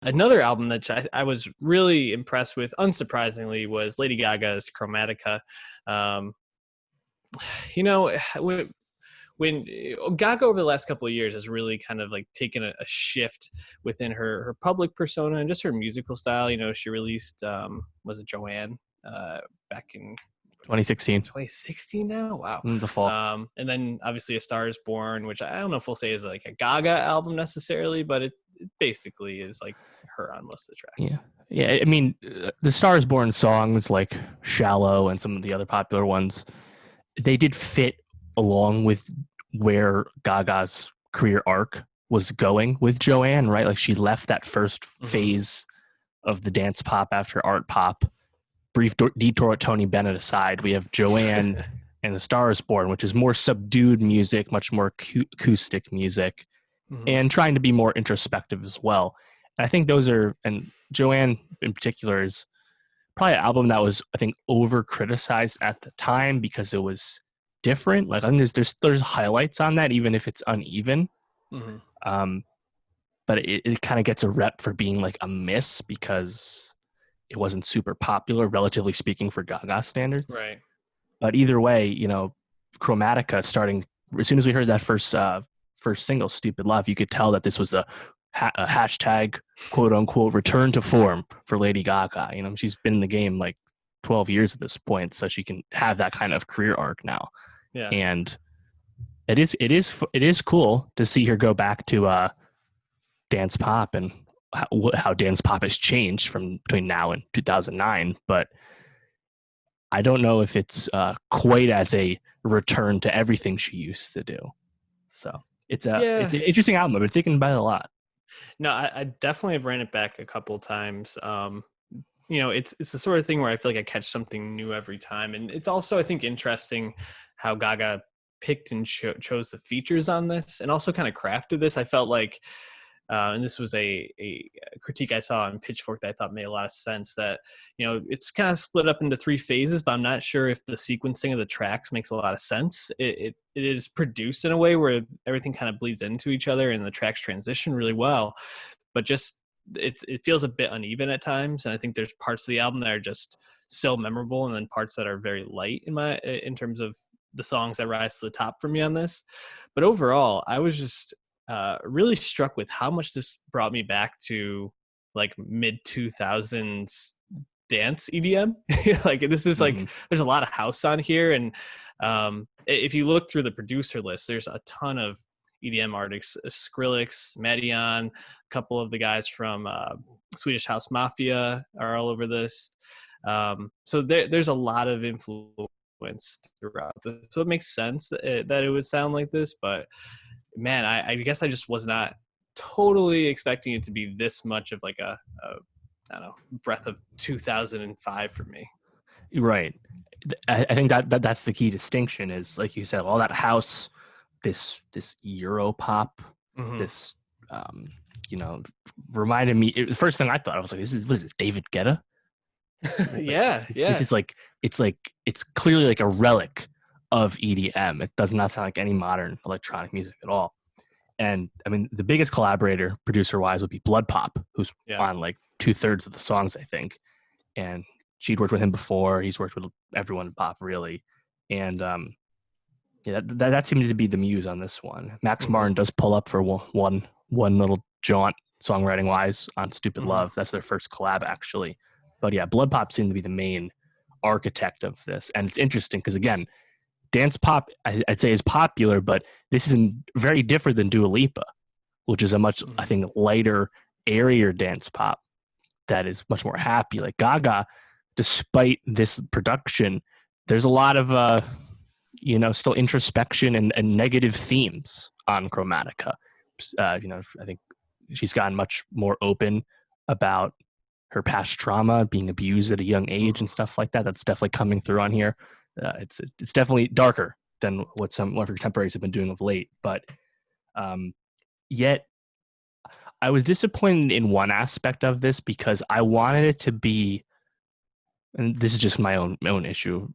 Another album that I was really impressed with, unsurprisingly, was Lady Gaga's Chromatica. Um, when, when Gaga over the last couple of years has really kind of like taken a shift within her public persona and just her musical style. She released was it Joanne back in 2016, 2016 now. Wow. the fall. And then obviously A Star Is Born, which I don't know if we'll say is like a Gaga album necessarily, but it basically is like her on most of the tracks. Yeah. I mean, the Star Is Born songs like Shallow and some of the other popular ones, they did fit along with where Gaga's career arc was going with Joanne, right? Like she left that first phase of the dance pop after art pop. Brief detour at Tony Bennett aside, we have Joanne and The Star Is Born, which is more subdued music, much more acoustic music, and trying to be more introspective as well. And I think those are, and Joanne in particular is probably an album that was, I think, over criticized at the time because it was different. Like I think there's highlights on that, even if it's uneven. But it kind of gets a rep for being like a miss because it wasn't super popular, relatively speaking, for Gaga standards. Right. But either way, Chromatica starting as soon as we heard that first single, "Stupid Love," you could tell that this was a hashtag quote unquote return to form for Lady Gaga. She's been in the game like 12 years at this point, so she can have that kind of career arc now. Yeah. And it is cool to see her go back to dance pop and how dance pop has changed from between now and 2009, but I don't know if it's quite as a return to everything she used to do. So it's an interesting album. I've been thinking about it a lot. No, I definitely have ran it back a couple of times. It's the sort of thing where I feel like I catch something new every time, and it's also, I think, interesting how Gaga picked and chose the features on this, and also kind of crafted this. I felt like. And this was a critique I saw on Pitchfork that I thought made a lot of sense, that, it's kind of split up into 3 phases, but I'm not sure if the sequencing of the tracks makes a lot of sense. It is produced in a way where everything kind of bleeds into each other and the tracks transition really well, but just it feels a bit uneven at times. And I think there's parts of the album that are just so memorable, and then parts that are very light in terms of the songs that rise to the top for me on this. But overall, I was just really struck with how much this brought me back to like mid 2000s dance EDM. Like this is like, there's a lot of house on here. And if you look through the producer list, there's a ton of EDM artists, Skrillex, Madeon, a couple of the guys from Swedish House Mafia are all over this. So there's a lot of influence throughout this. So it makes sense that it would sound like this, but man, I guess I just was not totally expecting it to be this much of like a I don't know, breath of 2005 for me. Right. I think that's the key distinction is, like you said, all that house, this Euro pop, this reminded me. The first thing I thought, I was like, what is this, David Guetta? Yeah. This is like it's clearly like a relic of EDM. It does not sound like any modern electronic music at all. And I mean, the biggest collaborator, producer-wise, would be Blood Pop, who's on like 2/3 of the songs, I think. And she'd worked with him before. He's worked with everyone in pop, really. And that seems to be the muse on this one. Max Martin does pull up for one little jaunt, songwriting-wise, on Stupid Love. That's their first collab, actually. But yeah, Blood Pop seemed to be the main architect of this. And it's interesting because, again, dance pop, I'd say, is popular, but this is very different than Dua Lipa, which is a much, I think, lighter, airier dance pop that is much more happy. Like Gaga, despite this production, there's a lot of, still introspection and negative themes on Chromatica. I think she's gotten much more open about her past trauma, being abused at a young age and stuff like that. That's definitely coming through on here. It's definitely darker than what some of her contemporaries have been doing of late, but yet I was disappointed in one aspect of this because I wanted it to be, and this is just my own issue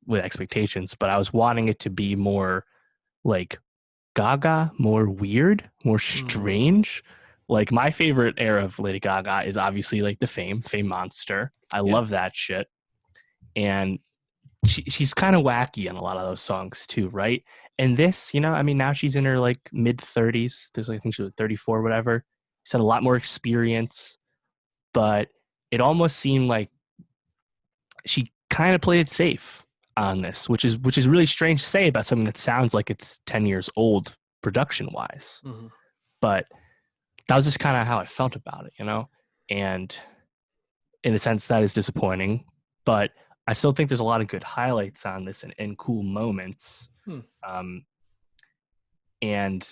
with expectations, but I was wanting it to be more like Gaga, more weird, more strange, Like my favorite era of Lady Gaga is obviously like the Fame Monster. I Yeah. love that shit. And she's kind of wacky in a lot of those songs too, right? And this, I mean, now she's in her like mid 30s. There's like, I think she was 34 or whatever. She's had a lot more experience, but it almost seemed like she kind of played it safe on this, which is really strange to say about something that sounds like it's 10 years old production wise. Mm-hmm. But that was just kind of how I felt about it, And in a sense, that is disappointing. But I still think there's a lot of good highlights on this and cool moments. Um, and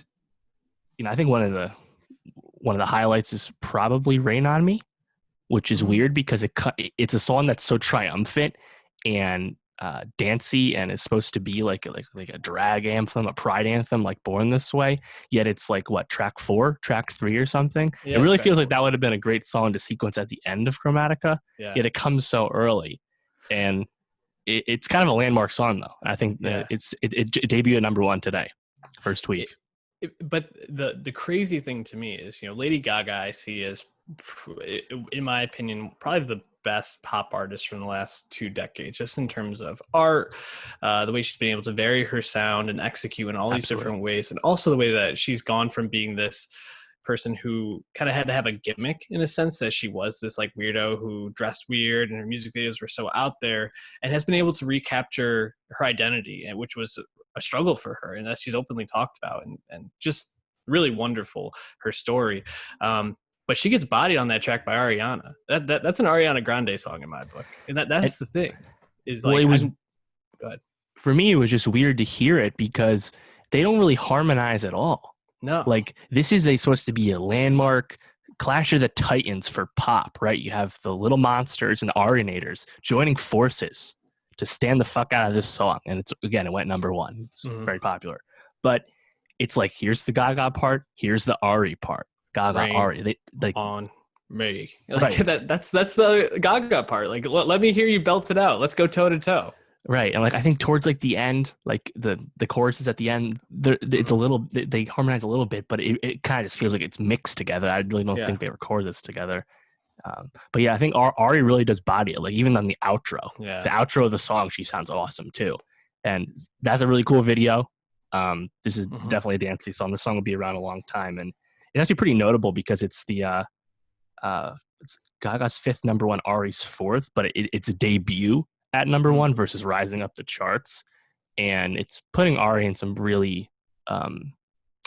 I think one of the highlights is probably "Rain on Me," which is weird because it's a song that's so triumphant and dancey, and is supposed to be like a drag anthem, a pride anthem, like "Born This Way." Yet it's like what, track 3 or something. Yeah, it really feels like that would have been a great song to sequence at the end of Chromatica. Yeah. Yet it comes so early, and it's kind of a landmark song though. I think it debuted at #1 today, first week. But the crazy thing to me is, Lady Gaga I see as, in my opinion, probably the best pop artist from the last 2 decades, just in terms of art, the way she's been able to vary her sound and execute in all these different ways, and also the way that she's gone from being this person who kind of had to have a gimmick, in a sense that she was this like weirdo who dressed weird and her music videos were so out there, and has been able to recapture her identity, and which was a struggle for her, and that she's openly talked about, and just really wonderful, her story. But she gets bodied on that track by Ariana. That's an Ariana Grande song in my book, and that's the thing. Is like, well, it was, go ahead. For me, it was just weird to hear it because they don't really harmonize at all. No, like this is supposed to be a landmark Clash of the Titans for pop, right? You have the Little Monsters and the Arianators joining forces to stand the fuck out of this song, and it went #1. It's very popular, but it's like, here's the Gaga part, here's the Ari part. Gaga, Rain Ari, they like on me. Like, right. That's the Gaga part. Like, let me hear you belt it out. Let's go toe to toe. Right. And like, I think towards like the end, like the choruses at the end, it's a little, they harmonize a little bit, but it kind of just feels like it's mixed together. I really don't think they record this together. But yeah, I think Ari really does body it. Like even on the outro, the outro of the song, she sounds awesome too. And that's a really cool video. This is definitely a dancey song. The song will be around a long time. And it's actually pretty notable because it's it's Gaga's 5th #1, Ari's 4th, but it's a debut at #1 versus rising up the charts. And it's putting Ari in some really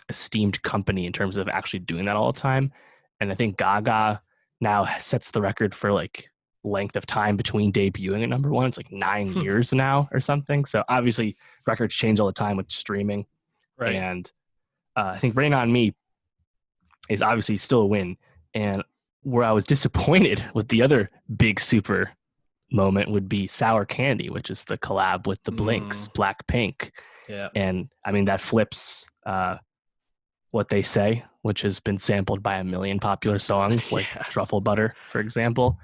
esteemed company in terms of actually doing that all the time. And I think Gaga now sets the record for like length of time between debuting at #1. It's like 9 years now or something. So obviously records change all the time with streaming. Right. And I think Rain on Me is obviously still a win. And where I was disappointed with the other big super moment would be Sour Candy, which is the collab with the Blinks, Blackpink. Yeah. And I mean, that flips What They Say, which has been sampled by a million popular songs, like Truffle Butter, for example.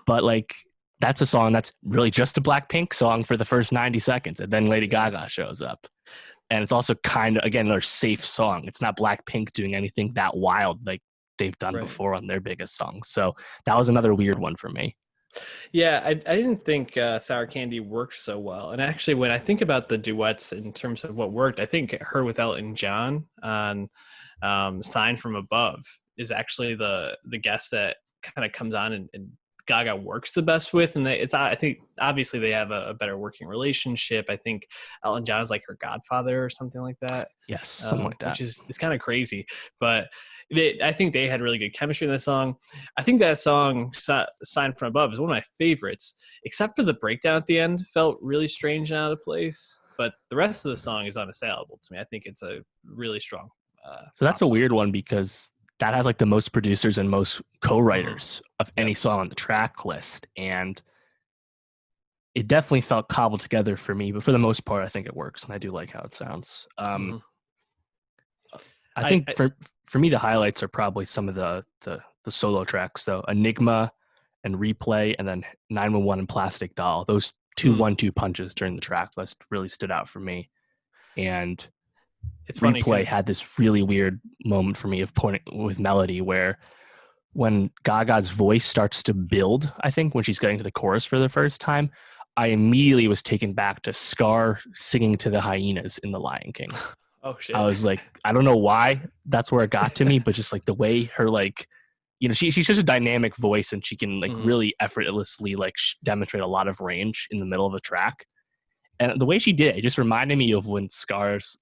But like, that's a song that's really just a Blackpink song for the first 90 seconds. And then Lady Gaga shows up. And it's also kind of, again, another safe song. It's not Blackpink doing anything that wild like they've done before on their biggest songs. So that was another weird one for me. Yeah, I didn't think Sour Candy worked so well. And actually, when I think about the duets in terms of what worked, I think her with Elton John on Sign from Above is actually the guest that kind of comes on and Gaga works the best with. And I think obviously they have a better working relationship. I think Elton John is like her godfather or something like that. Yes, something like that. Which is kind of crazy. But I think they had really good chemistry in the song. I think that song, Sign from Above, is one of my favorites, except for the breakdown at the end. Felt really strange and out of place. But the rest of the song is unassailable to me. I think it's a really strong so that's a weird one because that has like the most producers and most co-writers of any song on the track list. And it definitely felt cobbled together for me, but for the most part, I think it works. And I do like how it sounds. I think for me, the highlights are probably some of the solo tracks though. Enigma and Replay, and then 911 and Plastic Doll. Those two 1-2 punches during the track list really stood out for me. And It's funny Replay because had this really weird moment for me of pointing with melody where when Gaga's voice starts to build, I think when she's getting to the chorus for the first time, I immediately was taken back to Scar singing to the hyenas in The Lion King. oh I shit. was like, I don't know why that's where it got to me, but just like the way her like, she's such a dynamic voice and she can like Mhm. really effortlessly like demonstrate a lot of range in the middle of a track. And the way she did it just reminded me of when Scar's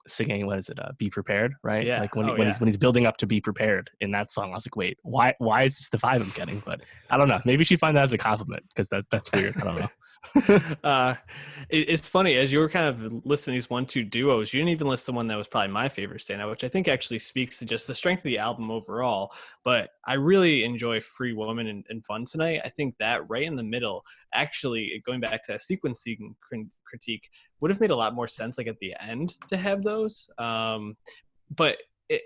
singing, what is it, Be Prepared, right? Yeah. Like when Oh yeah. when he's building up to Be Prepared in that song, I was like, wait, why is this the vibe I'm getting? But I don't know, maybe she'd find that as a compliment because that's weird. I don't know. uh, it's funny as you were kind of listing these 1-2 duos. You didn't even list the one that was probably my favorite standout, which I think actually speaks to just the strength of the album overall. But I really enjoy "Free Woman" and "Fun Tonight." I think that right in the middle, actually going back to that sequencing critique, would have made a lot more sense like at the end to have those. But it,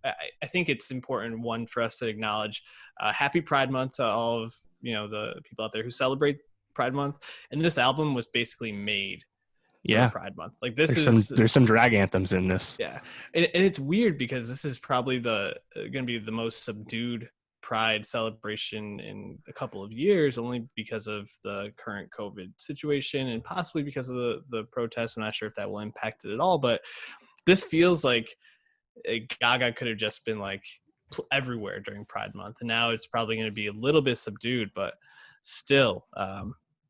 I think it's important, one, for us to acknowledge happy Pride Month to all of the people out there who celebrate Pride Month. And this album was basically made for Yeah, Pride Month. Like this there's some is there's some drag anthems in this. yeah, and it's weird because this is probably the going to be the most subdued Pride celebration in a couple of years, only because of the current COVID situation and possibly because of the protests. I'm not sure if that will impact it at all, but this feels like Gaga could have just been like everywhere during Pride Month, and now it's probably going to be a little bit subdued, but still,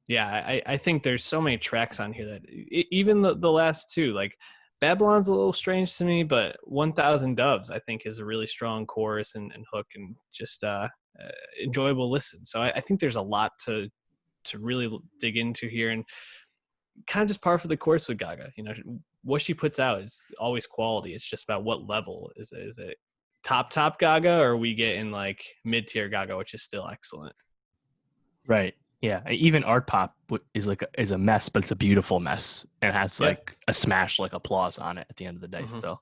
yeah, I think there's so many tracks on here that even the last two, like Babylon's a little strange to me, but 1,000 Doves I think is a really strong chorus and hook and just enjoyable listen. So I think there's a lot to really dig into here, and kind of just par for the course with Gaga. What she puts out is always quality. It's just about what level is it? Is it top Gaga, or are we getting like mid tier Gaga, which is still excellent? Right. Yeah. Even art pop is a mess, but it's a beautiful mess and has Yeah. like a smash like applause on it at the end of the day. Mm-hmm. Still,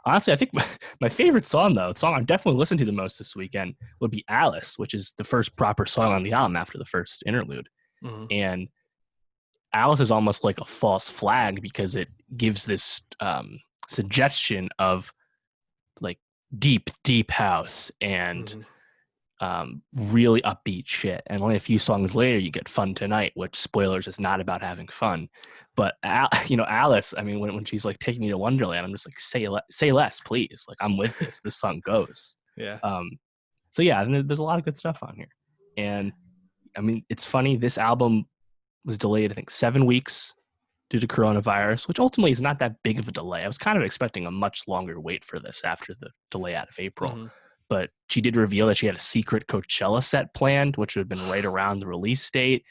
honestly, I think my favorite song though, the song I've definitely listened to the most this weekend would be Alice, which is the first proper song on the album after the first interlude. Mm-hmm. And Alice is almost like a false flag because it gives this suggestion of like deep house and Mm-hmm. really upbeat shit. And only a few songs later, you get "Fun Tonight," which, spoilers, is not about having fun. But Alice, I mean, when she's like taking me to Wonderland, I'm just like, say less, please. Like, I'm with this. This song goes. Yeah. Um, so yeah, and there's a lot of good stuff on here. And I mean, it's funny. This album was delayed, I think, 7 weeks due to coronavirus, which ultimately is not that big of a delay. I was kind of expecting a much longer wait for this after the delay out of April. Mm-hmm. But she did reveal that she had a secret Coachella set planned, which would have been right around the release date.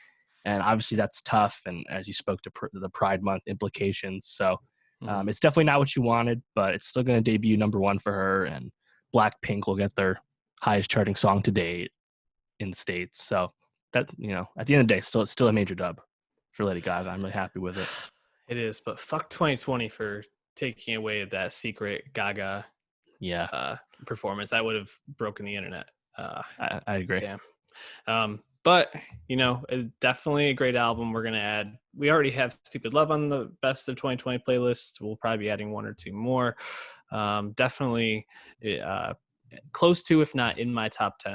And obviously that's tough. And as you spoke to the Pride Month implications. So Mm-hmm. it's definitely not what you wanted, but it's still going to debut #1 for her. And Blackpink will get their highest charting song to date in the States. So that, at the end of the day, it's still a major dub for Lady Gaga. I'm really happy with it. It is, but fuck 2020 for taking away that secret Gaga Yeah, performance. That would have broken the internet. I agree. Damn. But definitely a great album. We're gonna add. We already have "Stupid Love" on the best of 2020 playlist. We'll probably be adding one or two more. Definitely close to, if not in my top 10